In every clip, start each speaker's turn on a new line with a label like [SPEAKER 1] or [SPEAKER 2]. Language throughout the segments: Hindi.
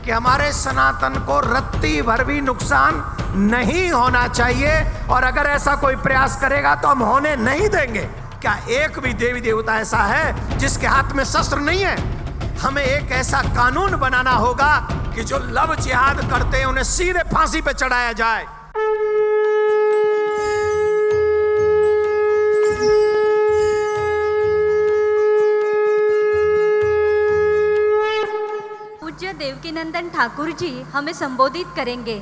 [SPEAKER 1] कि हमारे सनातन को रत्ती भर भी नुकसान नहीं होना चाहिए, और अगर ऐसा कोई प्रयास करेगा तो हम होने नहीं देंगे। क्या एक भी देवी देवता ऐसा है जिसके हाथ में शस्त्र नहीं है? हमें एक ऐसा कानून बनाना होगा कि जो लव जिहाद करते हैं उन्हें सीधे फांसी पे चढ़ाया जाए।
[SPEAKER 2] पूज्य देवकीनंदन ठाकुर जी हमें संबोधित करेंगे।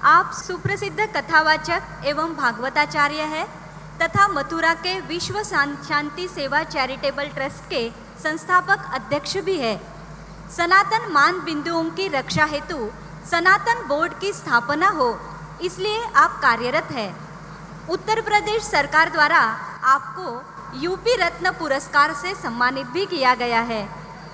[SPEAKER 2] आप सुप्रसिद्ध कथावाचक एवं भागवताचार्य हैं तथा मथुरा के विश्व शांति सेवा चैरिटेबल ट्रस्ट के संस्थापक अध्यक्ष भी है। सनातन मान बिंदुओं की रक्षा हेतु सनातन बोर्ड की स्थापना हो, इसलिए आप कार्यरत हैं। उत्तर प्रदेश सरकार द्वारा आपको यूपी रत्न पुरस्कार से सम्मानित भी किया गया है।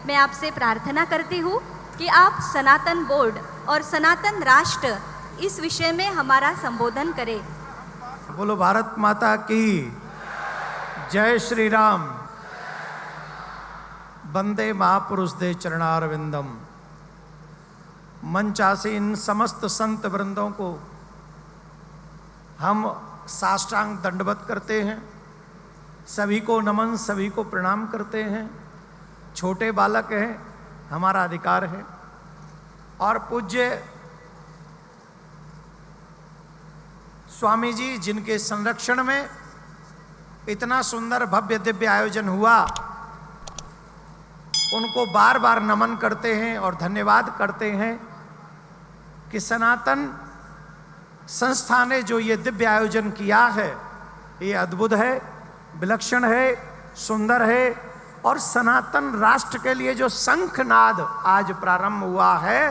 [SPEAKER 2] मैं आपसे प्रार्थना करती हूँ कि आप सनातन बोर्ड और सनातन राष्ट्र इस विषय में हमारा संबोधन करें।
[SPEAKER 1] बोलो भारत माता की जय। श्री राम। वंदे महापुरुष दे चरणारविंदम। मंचासीन समस्त संत वृंदों को हम साष्टांग दंडवत करते हैं। सभी को नमन, सभी को प्रणाम करते हैं। छोटे बालक हैं, हमारा अधिकार है। और पूज्य स्वामी जी जिनके संरक्षण में इतना सुंदर भव्य दिव्य आयोजन हुआ, उनको बार बार नमन करते हैं और धन्यवाद करते हैं कि सनातन संस्था ने जो ये दिव्य आयोजन किया है ये अद्भुत है, विलक्षण है, सुंदर है। और सनातन राष्ट्र के लिए जो शंखनाद आज प्रारंभ हुआ है,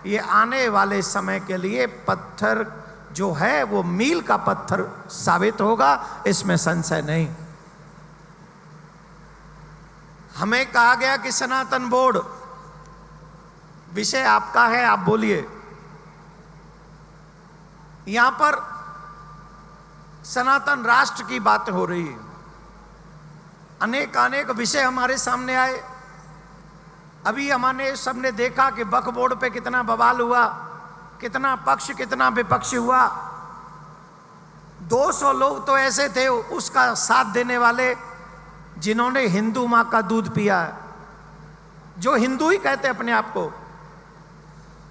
[SPEAKER 1] ये आने वाले समय के लिए पत्थर जो है वो मील का पत्थर साबित होगा, इसमें संशय नहीं। हमें कहा गया कि सनातन बोर्ड विषय आपका है, आप बोलिए। यहां पर सनातन राष्ट्र की बात हो रही है। अनेक विषय हमारे सामने आए। अभी हमने सबने देखा कि वक्फ बोर्ड पे कितना बवाल हुआ, कितना पक्ष कितना विपक्ष हुआ। 200 लोग तो ऐसे थे उसका साथ देने वाले जिन्होंने हिंदू मां का दूध पिया है, जो हिंदू ही कहते अपने आप को,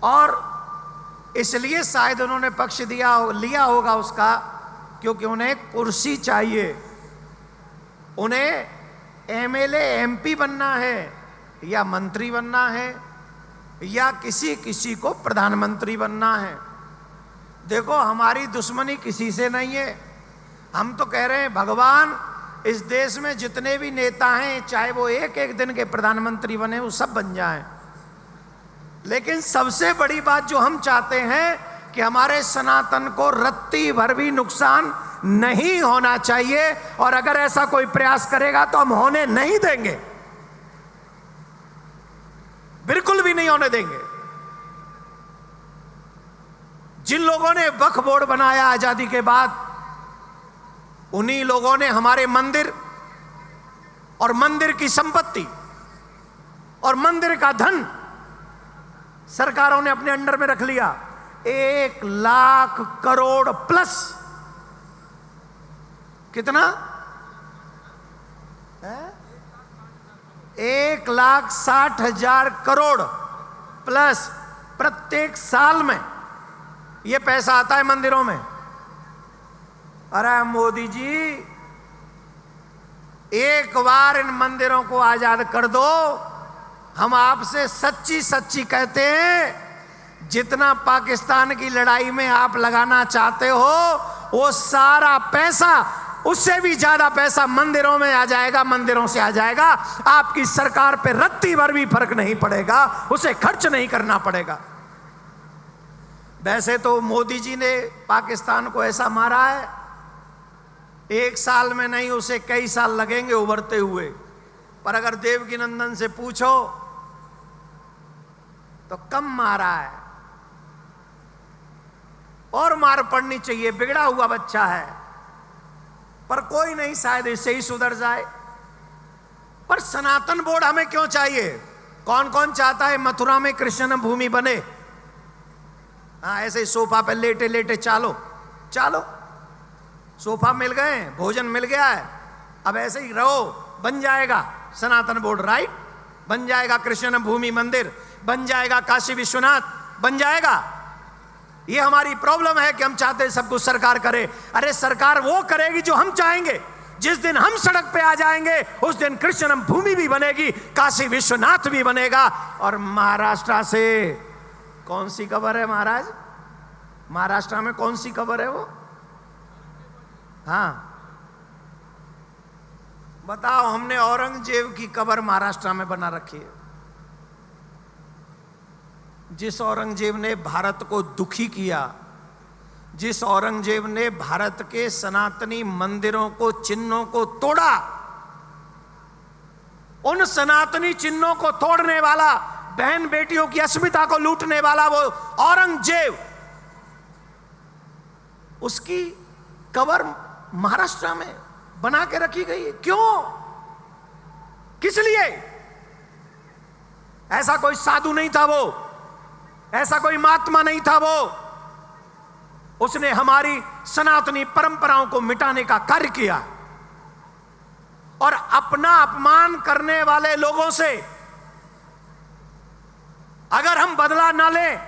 [SPEAKER 1] और इसलिए शायद उन्होंने पक्ष लिया होगा उसका, क्योंकि उन्हें कुर्सी चाहिए। उन्हें एमएलए एमपी बनना है या मंत्री बनना है या किसी को प्रधानमंत्री बनना है। देखो, हमारी दुश्मनी किसी से नहीं है। हम तो कह रहे हैं भगवान इस देश में जितने भी नेता हैं, चाहे वो एक दिन के प्रधानमंत्री बने, वो सब बन जाएं। लेकिन सबसे बड़ी बात जो हम चाहते हैं कि हमारे सनातन को रत्ती भर भी नुकसान नहीं होना चाहिए, और अगर ऐसा कोई प्रयास करेगा तो हम होने नहीं देंगे, बिल्कुल भी नहीं होने देंगे। जिन लोगों ने वक्फ बोर्ड बनाया आजादी के बाद, उन्हीं लोगों ने हमारे मंदिर और मंदिर की संपत्ति और मंदिर का धन सरकारों ने अपने अंडर में रख लिया। 1 लाख करोड़ प्लस। कितना? 1,60,000 करोड़ प्लस प्रत्येक साल में ये पैसा आता है मंदिरों में। अरे मोदी जी, एक बार इन मंदिरों को आजाद कर दो। हम आपसे सच्ची सच्ची कहते हैं, जितना पाकिस्तान की लड़ाई में आप लगाना चाहते हो, वो सारा पैसा, उससे भी ज्यादा पैसा मंदिरों में आ जाएगा, मंदिरों से आ जाएगा। आपकी सरकार पे रत्ती भर भी फर्क नहीं पड़ेगा, उसे खर्च नहीं करना पड़ेगा। वैसे तो मोदी जी ने पाकिस्तान को ऐसा मारा है, 1 साल में नहीं, उसे कई साल लगेंगे उभरते हुए। पर अगर देवकीनंदन से पूछो तो कम मारा है, और मार पड़नी चाहिए। बिगड़ा हुआ बच्चा है, पर कोई नहीं, शायद इससे ही सुधर जाए। पर सनातन बोर्ड हमें क्यों चाहिए? कौन कौन चाहता है मथुरा में कृष्ण भूमि बने? हाँ, ऐसे ही सोफा पे लेटे लेटे चालो चालो, सोफा मिल गए, भोजन मिल गया है, अब ऐसे ही रहो, बन जाएगा सनातन बोर्ड, राइट? बन जाएगा कृष्ण भूमि मंदिर, बन जाएगा काशी विश्वनाथ, बन जाएगा। ये हमारी प्रॉब्लम है कि हम चाहते हैं सब कुछ सरकार करे। अरे सरकार वो करेगी जो हम चाहेंगे। जिस दिन हम सड़क पे आ जाएंगे उस दिन कृष्ण भूमि भी बनेगी, काशी विश्वनाथ भी बनेगा। और महाराष्ट्र से कौन सी खबर है महाराज? महाराष्ट्र में कौन सी खबर है वो? हाँ बताओ। हमने औरंगजेब की कब्र महाराष्ट्र में बना रखी है। जिस औरंगजेब ने भारत को दुखी किया, जिस औरंगजेब ने भारत के सनातनी मंदिरों को, चिन्हों को तोड़ा, उन सनातनी चिन्हों को तोड़ने वाला, बहन बेटियों की अस्मिता को लूटने वाला वो औरंगजेब, उसकी कब्र महाराष्ट्र में बना के रखी गई है। क्यों? किस लिए? ऐसा कोई साधु नहीं था वो, ऐसा कोई महात्मा नहीं था वो। उसने हमारी सनातनी परंपराओं को मिटाने का कार्य किया। और अपना अपमान करने वाले लोगों से अगर हम बदला ना लें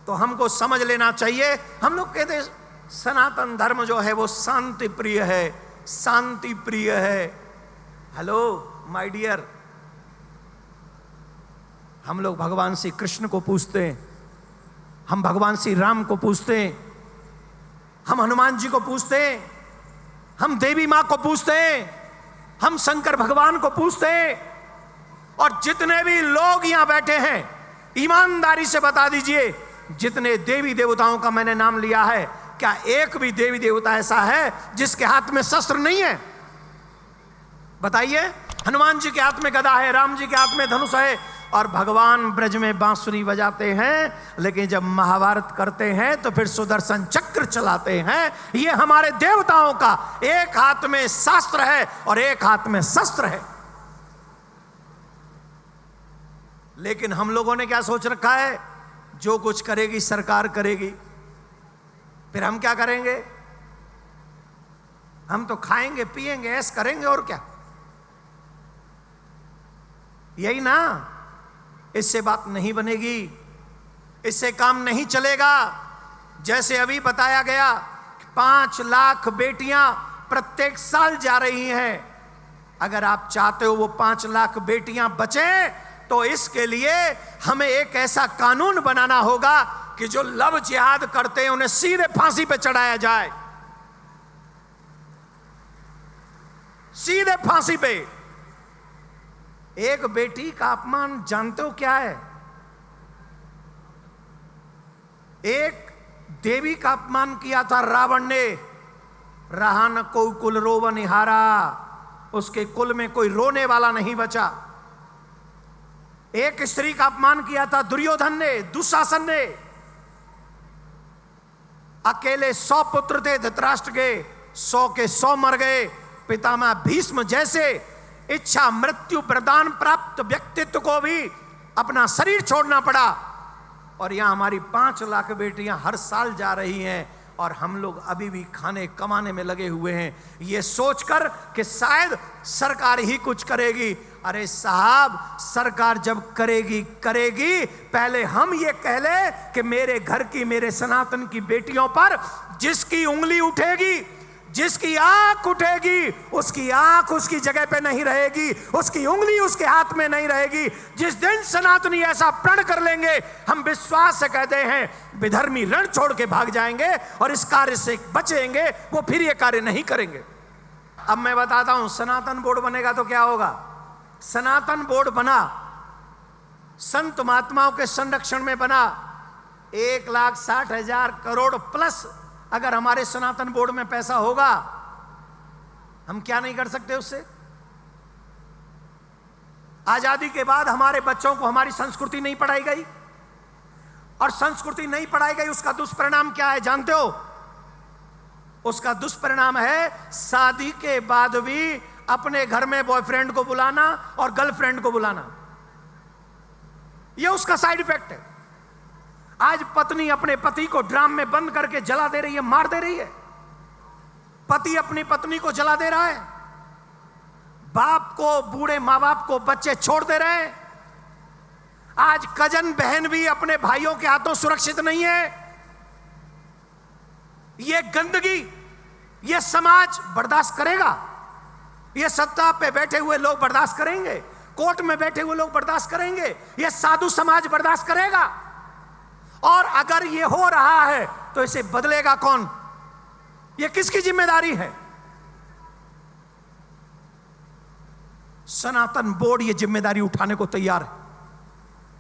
[SPEAKER 1] तो हमको समझ लेना चाहिए। हम लोग कहते हैं सनातन धर्म जो है वो शांति प्रिय है, शांति प्रिय है। हेलो माय डियर, हम लोग भगवान श्री कृष्ण को पूजते हैं, हम भगवान श्री राम को पूजते हैं, हम हनुमान जी को पूजते हैं, हम देवी मां को पूजते हैं, हम शंकर भगवान को पूजते हैं। और जितने भी लोग यहां बैठे हैं, ईमानदारी से बता दीजिए, जितने देवी देवताओं का मैंने नाम लिया है, क्या एक भी देवी देवता ऐसा है जिसके हाथ में शस्त्र नहीं है? बताइए। हनुमान जी के हाथ में गदा है, राम जी के हाथ में धनुष है, और भगवान ब्रज में बांसुरी बजाते हैं। लेकिन जब महाभारत करते हैं तो फिर सुदर्शन चक्र चलाते हैं। ये हमारे देवताओं का एक हाथ में शास्त्र है और एक हाथ में शस्त्र है। लेकिन हम लोगों ने क्या सोच रखा है? जो कुछ करेगी सरकार करेगी, फिर हम क्या करेंगे? हम तो खाएंगे पिएंगे ऐश करेंगे, और क्या? यही ना। इससे बात नहीं बनेगी, इससे काम नहीं चलेगा। जैसे अभी बताया गया 5 लाख बेटियां प्रत्येक साल जा रही हैं। अगर आप चाहते हो वो 5 लाख बेटियां बचे, तो इसके लिए हमें एक ऐसा कानून बनाना होगा कि जो लव जिहाद करते हैं उन्हें सीधे फांसी पे चढ़ाया जाए, सीधे फांसी पे। एक बेटी का अपमान जानते हो क्या है? एक देवी का अपमान किया था रावण ने। रहा न कोई कुल रोव निहारा, उसके कुल में कोई रोने वाला नहीं बचा। एक स्त्री का अपमान किया था दुर्योधन ने, दुशासन ने। अकेले 100 पुत्र थे धृतराष्ट्र के, 100 के 100 मर गए। पितामह भीष्म जैसे इच्छा मृत्यु प्रदान प्राप्त व्यक्तित्व को भी अपना शरीर छोड़ना पड़ा। और यहां हमारी 5 लाख बेटियां हर साल जा रही हैं, और हम लोग अभी भी खाने कमाने में लगे हुए हैं, ये सोचकर कि शायद सरकार ही कुछ करेगी। अरे साहब, सरकार जब करेगी करेगी, पहले हम ये कह ले कि मेरे घर की, मेरे सनातन की बेटियों पर जिसकी उंगली उठेगी, जिसकी आंख उठेगी, उसकी आंख उसकी जगह पे नहीं रहेगी, उसकी उंगली उसके हाथ में नहीं रहेगी। जिस दिन सनातनी ऐसा प्रण कर लेंगे, हम विश्वास से कहते हैं विधर्मी रण छोड़ के भाग जाएंगे और इस कार्य से बचेंगे, वो फिर ये कार्य नहीं करेंगे। अब मैं बताता हूं, सनातन बोर्ड बनेगा तो क्या होगा। सनातन बोर्ड बना, संत महात्माओं के संरक्षण में बना। 1,60,000 करोड़ प्लस अगर हमारे सनातन बोर्ड में पैसा होगा, हम क्या नहीं कर सकते उससे। आजादी के बाद हमारे बच्चों को हमारी संस्कृति नहीं पढ़ाई गई, और संस्कृति नहीं पढ़ाई गई, उसका दुष्परिणाम क्या है जानते हो? उसका दुष्परिणाम है शादी के बाद भी अपने घर में बॉयफ्रेंड को बुलाना और गर्लफ्रेंड को बुलाना। ये उसका साइड इफेक्ट है। आज पत्नी अपने पति को ड्राम में बंद करके जला दे रही है, मार दे रही है। पति अपनी पत्नी को जला दे रहा है। बाप को, बूढ़े माँ बाप को बच्चे छोड़ दे रहे हैं। आज कजन बहन भी अपने भाइयों के हाथों सुरक्षित नहीं है। ये गंदगी ये समाज बर्दाश्त करेगा? ये सत्ता पे बैठे हुए लोग बर्दाश्त करेंगे? कोर्ट में बैठे हुए लोग बर्दाश्त करेंगे? ये साधु समाज बर्दाश्त करेगा? और अगर ये हो रहा है तो इसे बदलेगा कौन? ये किसकी जिम्मेदारी है? सनातन बोर्ड ये जिम्मेदारी उठाने को तैयार है।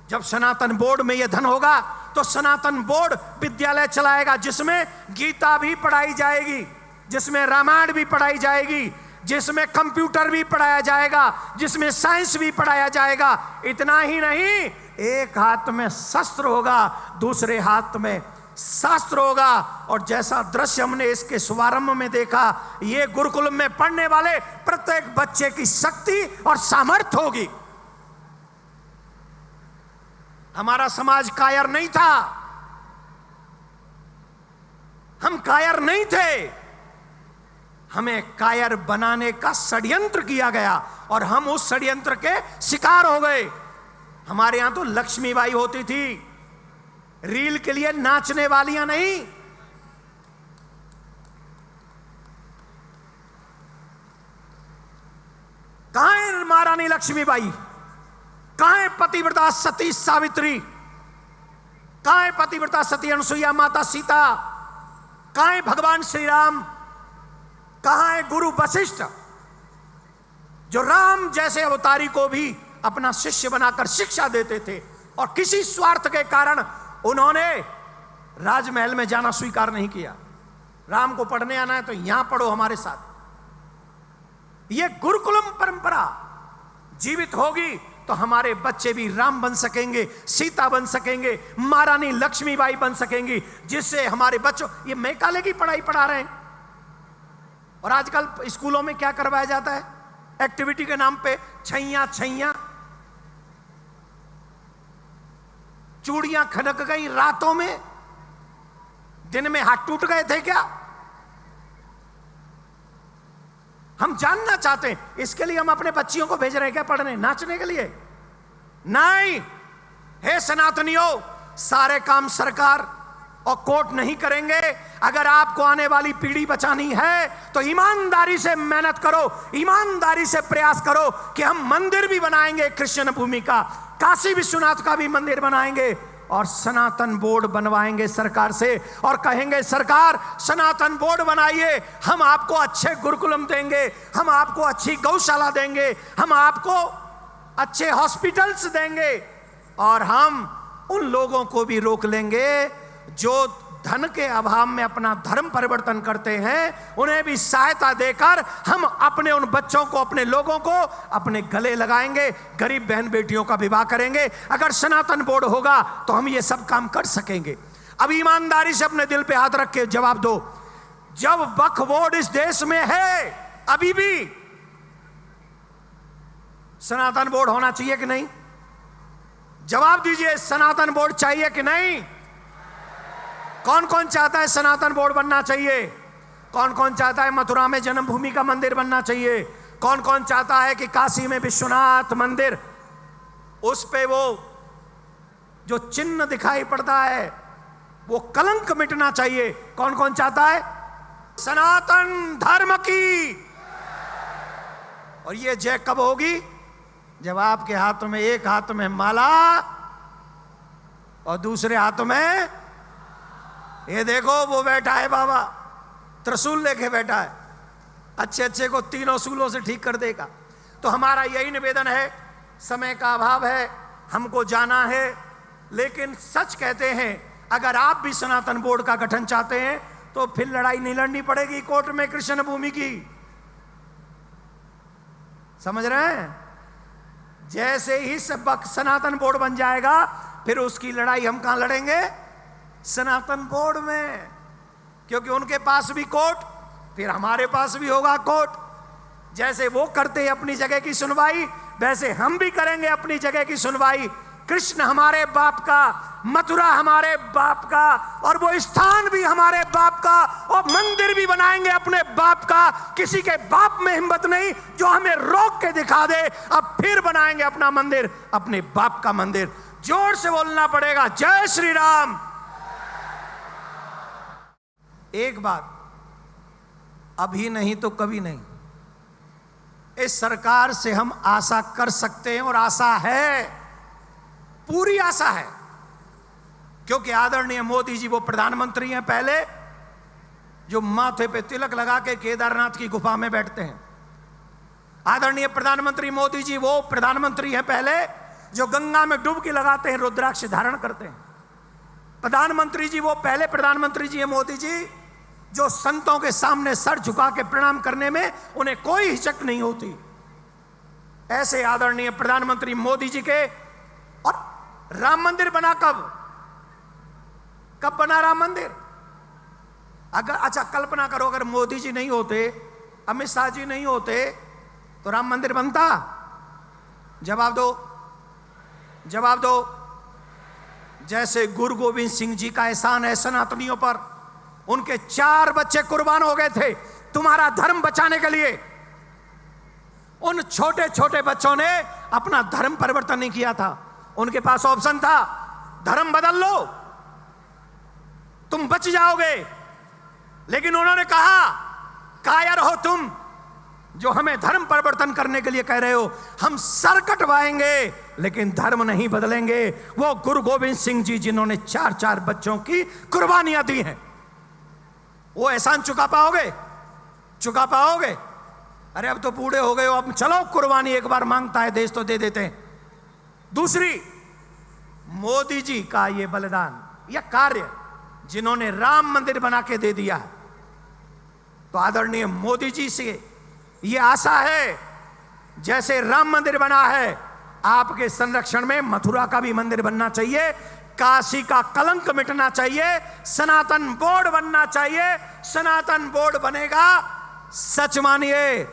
[SPEAKER 1] जब सनातन बोर्ड में यह धन होगा तो सनातन बोर्ड विद्यालय चलाएगा, जिसमें गीता भी पढ़ाई जाएगी, जिसमें रामायण भी पढ़ाई जाएगी, जिसमें कंप्यूटर भी पढ़ाया जाएगा, जिसमें साइंस भी पढ़ाया जाएगा। इतना ही नहीं, एक हाथ में शस्त्र होगा, दूसरे हाथ में शास्त्र होगा। और जैसा दृश्य हमने इसके शुभारंभ में देखा, ये गुरुकुल में पढ़ने वाले प्रत्येक बच्चे की शक्ति और सामर्थ्य होगी। हमारा समाज कायर नहीं था, हम कायर नहीं थे। हमें कायर बनाने का षड्यंत्र किया गया और हम उस षड्यंत्र के शिकार हो गए। हमारे यहां तो लक्ष्मीबाई होती थी, रील के लिए नाचने वालियां नहीं। कहां है महारानी लक्ष्मीबाई? कहां है पतिव्रता सती सावित्री? कहां है पतिव्रता सती अनुसुईया, माता सीता? कहां है भगवान श्री राम? कहां है गुरु वशिष्ठ, जो राम जैसे अवतारी को भी अपना शिष्य बनाकर शिक्षा देते थे? और किसी स्वार्थ के कारण उन्होंने राजमहल में जाना स्वीकार नहीं किया। राम को पढ़ने आना है तो यहां पढ़ो हमारे साथ। यह गुरुकुलम परंपरा जीवित होगी तो हमारे बच्चे भी राम बन सकेंगे, सीता बन सकेंगे, महारानी लक्ष्मीबाई बन सकेंगी, जिससे हमारे बच्चों, ये मैकाले की पढ़ाई पढ़ा रहे हैं। और आजकल स्कूलों में क्या करवाया जाता है? एक्टिविटी के नाम पे छैया छैया, चूड़ियां खनक गई रातों में, दिन में हाथ टूट गए थे क्या? हम जानना चाहते हैं। इसके लिए हम अपने बच्चियों को भेज रहे हैं क्या पढ़ने, नाचने के लिए? नहीं। हे सनातनियों, सारे काम सरकार और कोर्ट नहीं करेंगे। अगर आपको आने वाली पीढ़ी बचानी है तो ईमानदारी से मेहनत करो, ईमानदारी से प्रयास करो कि हम मंदिर भी बनाएंगे, कृष्ण भूमि का, काशी विश्वनाथ का भी मंदिर बनाएंगे और सनातन बोर्ड बनवाएंगे सरकार से और कहेंगे सरकार सनातन बोर्ड बनाइए, हम आपको अच्छे गुरुकुलम देंगे, हम आपको अच्छी गौशाला देंगे, हम आपको अच्छे हॉस्पिटल्स देंगे और हम उन लोगों को भी रोक लेंगे जो धन के अभाव में अपना धर्म परिवर्तन करते हैं। उन्हें भी सहायता देकर हम अपने उन बच्चों को, अपने लोगों को अपने गले लगाएंगे, गरीब बहन बेटियों का विवाह करेंगे। अगर सनातन बोर्ड होगा तो हम ये सब काम कर सकेंगे। अब ईमानदारी से अपने दिल पे हाथ रख के जवाब दो, जब वक्फ बोर्ड इस देश में है, अभी भी सनातन बोर्ड होना चाहिए कि नहीं? जवाब दीजिए, सनातन बोर्ड चाहिए कि नहीं? कौन कौन चाहता है सनातन बोर्ड बनना चाहिए? कौन कौन चाहता है मथुरा में जन्मभूमि का मंदिर बनना चाहिए? कौन कौन चाहता है कि काशी में विश्वनाथ मंदिर, उस पे वो जो चिन्ह दिखाई पड़ता है वो कलंक मिटना चाहिए? कौन कौन चाहता है? सनातन धर्म की। और ये जय कब होगी? जब आपके हाथ में, एक हाथ में माला और दूसरे हाथ में, ये देखो वो बैठा है बाबा, त्रिशूल लेके बैठा है, अच्छे अच्छे को तीनों सूलों से ठीक कर देगा। तो हमारा यही निवेदन है, समय का अभाव है, हमको जाना है, लेकिन सच कहते हैं अगर आप भी सनातन बोर्ड का गठन चाहते हैं तो फिर लड़ाई नहीं लड़नी पड़ेगी कोर्ट में कृष्ण भूमि की। समझ रहे हैं? जैसे ही सब सनातन बोर्ड बन जाएगा फिर उसकी लड़ाई हम कहां लड़ेंगे? सनातन बोर्ड में, क्योंकि उनके पास भी कोर्ट, फिर हमारे पास भी होगा कोर्ट। जैसे वो करते हैं अपनी जगह की सुनवाई, वैसे हम भी करेंगे अपनी जगह की सुनवाई। कृष्ण हमारे बाप का, मथुरा हमारे बाप का, और वो स्थान भी हमारे बाप का, और मंदिर भी बनाएंगे अपने बाप का। किसी के बाप में हिम्मत नहीं जो हमें रोक के दिखा दे। अब फिर बनाएंगे अपना मंदिर, अपने बाप का मंदिर। जोर से बोलना पड़ेगा, जय श्री राम। एक बात, अभी नहीं तो कभी नहीं, इस सरकार से हम आशा कर सकते हैं, और आशा है, पूरी आशा है, क्योंकि आदरणीय मोदी जी वो प्रधानमंत्री हैं पहले जो माथे पे तिलक लगा के केदारनाथ की गुफा में बैठते हैं। आदरणीय प्रधानमंत्री मोदी जी वो प्रधानमंत्री हैं पहले जो गंगा में डुबकी लगाते हैं, रुद्राक्ष धारण करते हैं। प्रधानमंत्री जी वो पहले प्रधानमंत्री जी हैं मोदी जी जो संतों के सामने सर झुका के प्रणाम करने में उन्हें कोई हिचक नहीं होती। ऐसे आदरणीय प्रधानमंत्री मोदी जी के, और राम मंदिर बना कब बना राम मंदिर? अगर अच्छा कल्पना करो, अगर मोदी जी नहीं होते, अमित शाह जी नहीं होते, तो राम मंदिर बनता? जवाब दो, जवाब दो। जैसे गुरु गोविंद सिंह जी का एहसान है सनातनियों पर, उनके 4 बच्चे कुर्बान हो गए थे तुम्हारा धर्म बचाने के लिए। उन छोटे छोटे बच्चों ने अपना धर्म परिवर्तन नहीं किया था। उनके पास ऑप्शन था, धर्म बदल लो तुम बच जाओगे, लेकिन उन्होंने कहा, कायर हो तुम जो हमें धर्म परिवर्तन करने के लिए कह रहे हो। हम सर कटवाएंगे लेकिन धर्म नहीं बदलेंगे। वो गुरु गोविंद सिंह जी जिन्होंने 4 बच्चों की कुर्बानियां दी हैं, वो एहसान चुका पाओगे? चुका पाओगे? अरे अब तो बूढ़े हो गए हो, अब चलो कुर्बानी एक बार मांगता है देश तो दे देते हैं। दूसरी, मोदी जी का ये बलिदान या कार्य जिन्होंने राम मंदिर बना के दे दिया, तो आदरणीय मोदी जी से ये आशा है, जैसे राम मंदिर बना है, आपके संरक्षण में मथुरा का भी मंदिर बनना चाहिए, काशी का कलंक मिटना चाहिए, सनातन बोर्ड बनना चाहिए। सनातन बोर्ड बनेगा, सच मानिए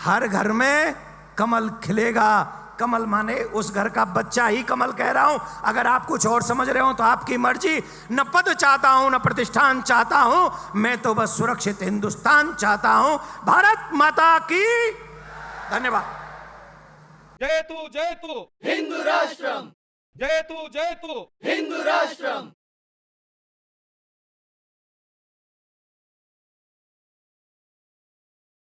[SPEAKER 1] हर घर में कमल खिलेगा। कमल माने उस घर का बच्चा ही कमल कह रहा हूं। अगर आप कुछ और समझ रहे हो तो आपकी मर्जी। न पद चाहता हूं, न प्रतिष्ठान चाहता हूं, मैं तो बस सुरक्षित हिंदुस्तान चाहता हूं। भारत माता की धन्यवाद।
[SPEAKER 3] जयतु जयतु हिंदू राष्ट्रम, जयतु जयतु हिंदू राष्ट्रम।